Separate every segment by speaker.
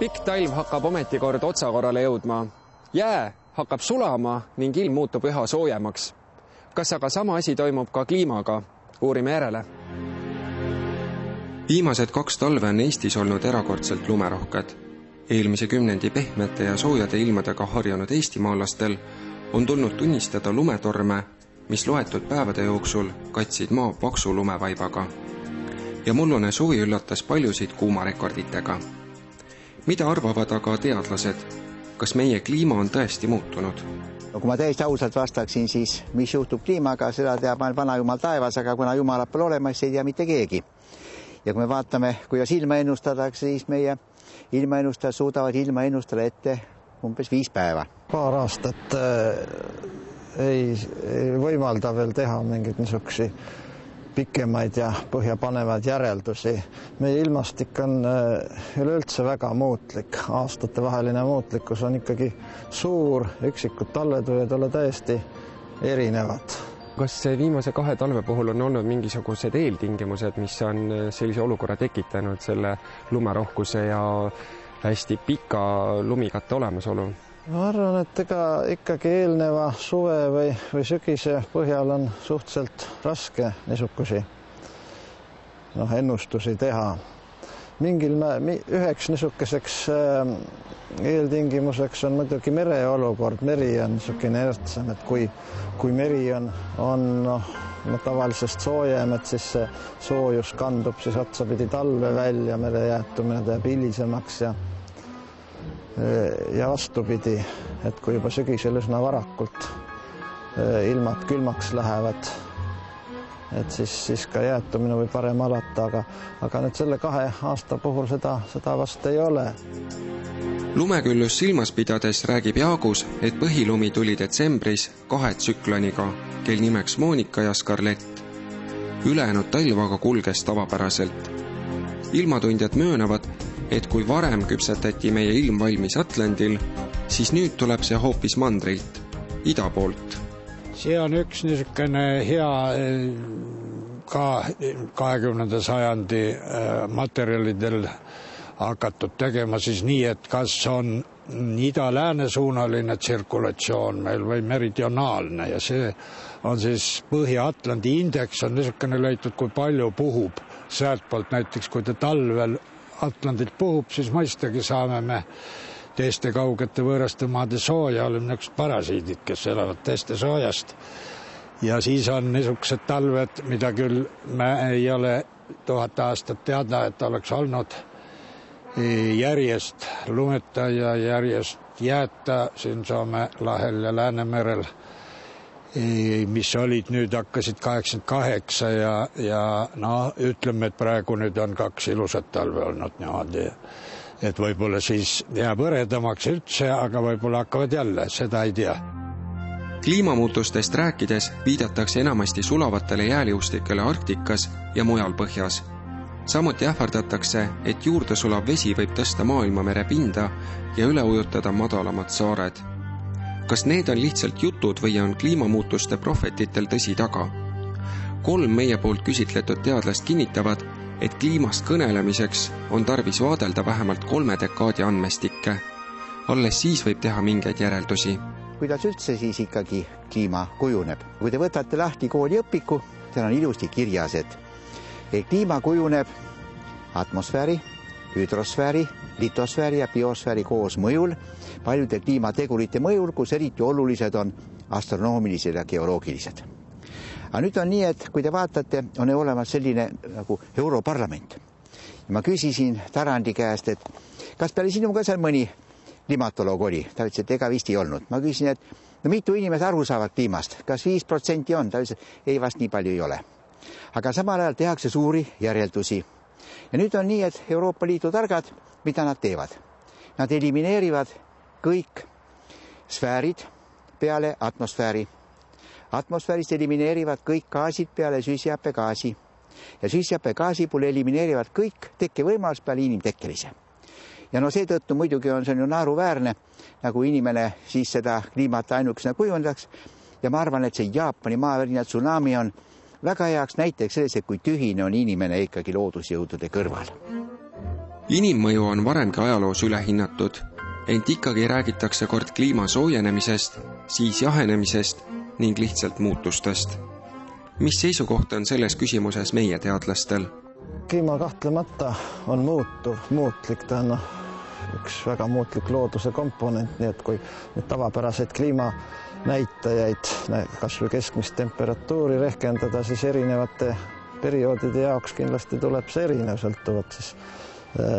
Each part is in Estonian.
Speaker 1: Pikk talv hakkab ometikord otsakorrale jõudma. Jää hakkab sulama ning ilm muutub üha soojemaks. Kas aga sama asi toimub ka kliimaga? Uurime järele. Viimased 2 talve on Eestis olnud erakordselt lumerohked. Eelmise kümnendi pehmete ja soojade ilmadega harjunud eestimaalastel on tulnud tunnistada lumetorme, mis loetud päevade jooksul katsid maa paksu lumevaibaga. Ja mullune suvi üllatas paljusid kuumarekorditega. Mida arvavad aga teadlased? Kas meie kliima on tõesti muutunud?
Speaker 2: Kui ma täiesti ausalt vastaksin, siis mis juhtub kliimaga, seda teab vana jumal taevas, aga kuna jumalat pole olemas, ei tea mitte keegi. Ja kui me vaatame, kuidas ilma ennustatakse, siis meie ilmaennustajad suudavad ilma ennustada ette umbes 5 päeva.
Speaker 3: Paar aastat ei võimalda veel teha mingeid niisuksi pikemaid ja põhjapanevad järeldusi. Meie ilmastik on üleüldse väga muutlik. Aastatevaheline muutlikkus on ikkagi suur, üksikud talved võivad olla täiesti erinevad.
Speaker 1: Kas viimase 2 talve puhul on olnud mingisugused eeltingimused, mis on sellise olukorra tekitanud selle lumerohkuse ja hästi pika lumikatte olemasolu?
Speaker 3: Ma arvan, et ikkagi eelneva suve või sügise põhjal on suhteliselt raske niisugusi ennustusi teha. Üheks niisuguseks eeltingimuseks on muidugi mere olukord. Meri on niisugune ehtsam, et kui meri on tavalisest soojem, et siis see soojus kandub siis otsapidi talve välja, mere jäätumine teeb hilisemaks ja vastupidi, et kui juba sügisel üsna varakult ilmad külmaks lähevad, et siis ka jäätumine või parem alata, aga nüüd selle 2 aasta puhul seda vast ei ole.
Speaker 1: Lumeküllus silmas pidades räägib Jaagus, et põhilumi tuli detsembris 2 tsükloniga, kel nimeks Monika ja Scarlett. Ülejäänud talv aga kulges tavapäraselt. Ilmatundjad möönavad, et kui varem küpsetati meie ilm valmis Atlandil, siis nüüd tuleb see hoopis mandrilt, ida poolt.
Speaker 4: See on üks niisugune hea ka 20. sajandi materjalidel hakatud tegema siis nii, et kas on ida-lääne suunaline tsirkulatsioon meil või meridionaalne ja see on siis Põhja-Atlandi indeks on niisugune leitud, kui palju puhub sealt poolt näiteks, kui ta talvel Atlandilt puhub, siis mõistagi saame me teiste kaugete võõraste maade sooja, oleme niisugused parasiidid, kes elavad teiste soojast. Ja siis on niisugused talved, mida küll me ei ole 1000 aastat teada, et oleks olnud järjest lumeta ja järjest jääta siin Soome lahel ja Läänemerel, mis olid nüüd hakkasid 88 ja ütleme, et praegu nüüd on 2 ilusat talve olnud niimoodi, et võib-olla siis jääb hõredamaks üldse, aga võib-olla hakkavad jälle, seda ei tea.
Speaker 1: Kliimamuutustest rääkides viidatakse enamasti sulavatele jääliustikele Arktikas ja mujal põhjas. Samuti ähvardatakse, et juurde sulav vesi võib tõsta maailmamere pinda ja üle ujutada madalamad saared. Kas need on lihtsalt jutud või on kliimamuutuste prohvetitel tõsi taga? 3 meie poolt küsitletud teadlast kinnitavad, et kliimast kõnelemiseks on tarvis vaadelda vähemalt 3 dekaadi andmestikke. Alles siis võib teha mingeid järeldusi.
Speaker 2: Kuidas üldse siis ikkagi kliima kujuneb? Kui te võtate lahti kooliõpiku, seal on ilusti kirjas, et kliima kujuneb atmosfääri, hüdrosfääri, litosfääri ja biosfääri koos mõjul, paljude kliimategurite mõjul, kus eriti olulised on astronoomilised ja geoloogilised. Aga nüüd on nii, et kui te vaatate, on olemas selline nagu Europarlament. Ja ma küsisin Tarandi käest, et kas peale sinu ka seal mõni klimatoloog oli? Ta ütles, et ega vist ei olnud. Ma küsisin, et mitu inimest aru saavad kliimast? Kas 5% on? Ta ütles, et ei, vast nii palju ei ole. Aga samal ajal tehakse suuri järeldusi. Ja nüüd on nii, et Euroopa Liidu targad, mida nad teevad? Nad elimineerivad kõik sfäärid peale atmosfääri. Atmosfäärist elimineerivad kõik gaasid peale süsihappegaasi. Ja süsihappegaasi puhul elimineerivad kõik tekkevõimalus peale inimtekkelise. Ja seetõttu muidugi on see naeruväärne, nagu inimene siis seda kliimat ainukesena kujundaks. Ja ma arvan, et see Jaapani maavärina tsunami on väga heaks näiteks selles, et kui tühine on inimene ikkagi loodusjõudude kõrval.
Speaker 1: Inimmõju on varemgi ajaloos ülehinnatud, ent ikkagi räägitakse kord kliima soojenemisest, siis jahenemisest ning lihtsalt muutustest. Mis seisukoht on selles küsimuses meie teadlastel?
Speaker 3: Kliima kahtlemata on muutlik, ta on üks väga muutlik looduse komponent, nii et kui nüüd tavapäraseid kliimanäitajaid, kas või keskmist temperatuuri rehkendada, siis erinevate perioodide jaoks kindlasti tuleb see erinev, sõltuvad siis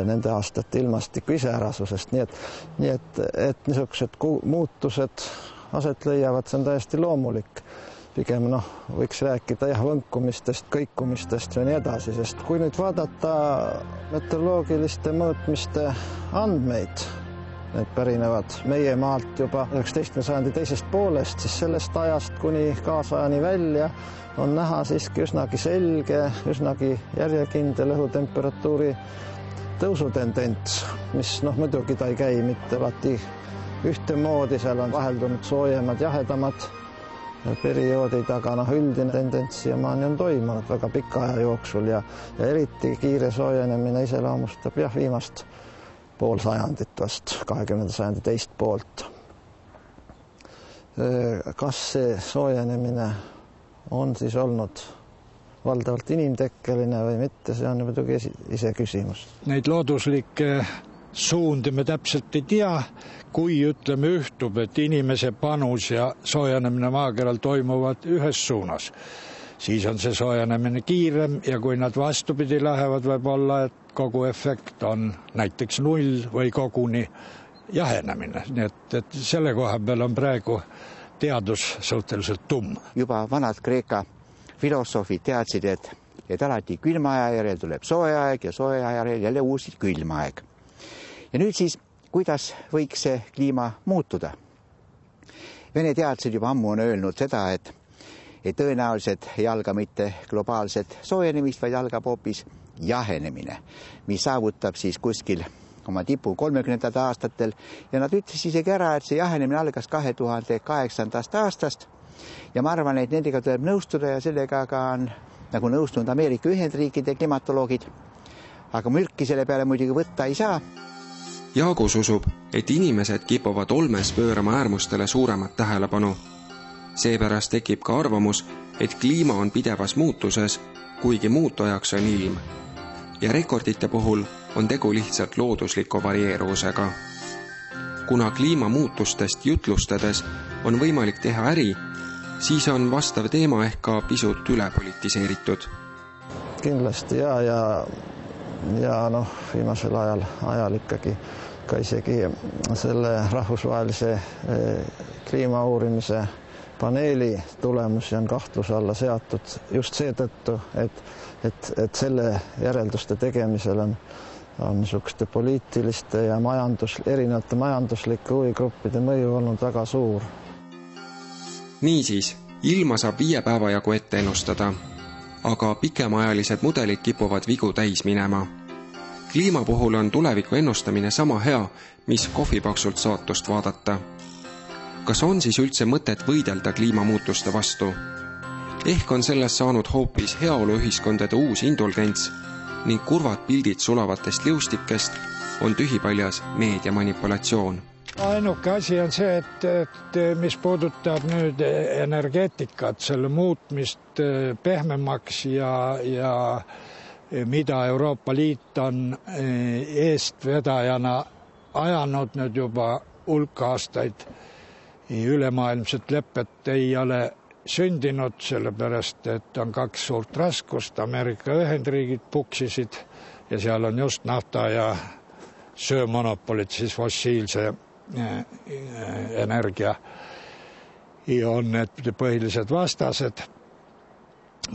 Speaker 3: nende aastate ilmastiku iseärasusest, nii et niisugused muutused aset leiavad, see on täiesti loomulik. Pigem võiks rääkida võnkumistest, kõikumistest ja nii edasi, sest kui nüüd vaadata meteoroloogiliste mõõtmiste andmeid, need pärinevad meie maalt juba 19. sajandi teisest poolest, siis sellest ajast kuni kaasajani välja on näha siiski üsnagi selge, üsnagi järjekindel õhutemperatuuri tõusutendents, mis muidugi ta ei käi mitte alati ühtemoodi, seal on vaheldunud soojemad, jahedamad perioodid, aga üldine tendents siiamaani on toimunud väga pika aja jooksul ja eriti kiire soojenemine iseloomustab viimast pool sajandit vast, 20. sajandi teist poolt. Kas see soojenemine on siis olnud valdavalt inimtekkeline või mitte, see on muidugi ise küsimus.
Speaker 4: Neid looduslikke suundi me täpselt ei tea, kui ühtub, et inimese panus ja soojenemine maakeral toimuvad ühes suunas. Siis on see soojenemine kiirem ja kui nad vastupidi lähevad, võib olla, et kogu efekt on näiteks 0 või koguni jahenemine. Nii et selle koha peal on praegu teadus suhteliselt tumm.
Speaker 2: Juba vanad Kreeka filosoofid teadsid, et alati külma aja järel tuleb sooja aeg ja sooja aja järel jälle uus külma aeg. Ja nüüd siis, kuidas võiks see kliima muutuda? Vene teadlased juba ammu on öelnud seda, et tõenäoliselt ei alga mitte globaalset soojenemist, vaid algab hoopis jahenemine, mis saavutab siis kuskil oma tipu 30. aastatel. Ja nad ütlesid isegi ära, et see jahenemine algas 2008. aastast. Ja ma arvan, et nendega tuleb nõustuda ja sellega ka on nagu nõustunud Ameerika Ühendriikide klimatoloogid. Aga mürki selle peale muidugi võtta ei saa.
Speaker 1: Jaagus usub, et inimesed kipuvad olmes pöörama äärmustele suuremat tähelepanu. Seepärast tekib ka arvamus, et kliima on pidevas muutuses, kuigi muutojaks on ilm. Ja rekordite puhul on tegu lihtsalt loodusliku varieeruvusega. Kuna kliimamuutustest jutlustades on võimalik teha äri, siis on vastav teema ehk ka pisut ülepolitiseeritud.
Speaker 3: Kindlasti ja viimasel ajal ikkagi ka isegi selle rahvusvahelise kliimauurimise paneeli tulemusi on kahtluse alla seatud just seetõttu, et selle järelduste tegemisel on niisuguste poliitiliste ja erinevate majanduslike huvigruppide mõju olnud väga suur.
Speaker 1: Niisiis, ilma saab 5 päeva jagu ette ennustada, aga pikemaajalised mudelid kipuvad vigu täis minema. Kliima puhul on tuleviku ennustamine sama hea, mis kohvipaksult saatust vaadata. Kas on siis üldse mõtet võidelda kliimamuutuste vastu? Ehk on sellest saanud hoopis heaoluühiskondade uus indulgents ning kurvad pildid sulavatest liustikest on tühipaljas meediamanipulatsioon.
Speaker 4: Ainuke asi on see, et mis puudutab nüüd energeetikat, selle muutmist pehmemaks ja mida Euroopa Liit on eestvedajana ajanud nüüd juba hulk aastaid. Ülemaailmset lepet ei ole sündinud, sellepärast, et on 2 suurt raskust. Ameerika Ühendriigid puksisid ja seal on just nafta ja söömonopolid, siis fossiilse energia ja on need põhilised vastased.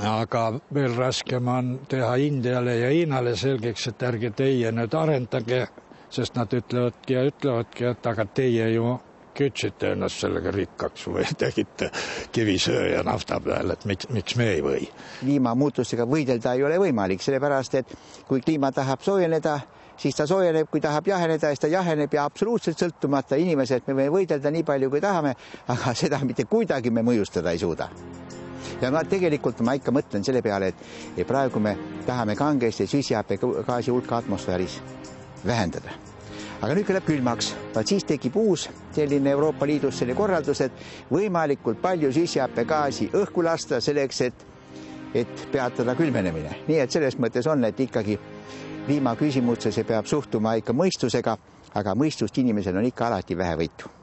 Speaker 4: Aga veel raskem on teha Indiale ja Hiinale selgeks, et ärge teie nüüd arendage, sest nad ütlevadki, et aga teie ju kütsite ennast sellega rikkaks või tegite kivisöö ja nafta peal, et miks me ei või.
Speaker 2: Kliimamuutustega võidelda ei ole võimalik, sellepärast, et kui kliima tahab soojeneda, siis ta soojeneb, kui tahab jaheneda, siis ta jaheneb ja absoluutselt sõltumata inimesed, me võime võidelda nii palju, kui tahame, aga seda mitte kuidagi me mõjustada ei suuda. Ja tegelikult ma ikka mõtlen selle peale, et praegu me tahame kangesti süsihappegaasi hulka atmosfääris vähendada. Aga nüüd läheb külmaks, vaat siis tekib uus selline Euroopa Liidus selle korraldus, et võimalikult palju süsihappegaasi õhku lasta selleks, et peatada külmenemine. Nii et selles mõttes on, et ikkagi kliimaküsimusse see peab suhtuma ikka mõistusega, aga mõistust inimesel on ikka alati vähevõitu.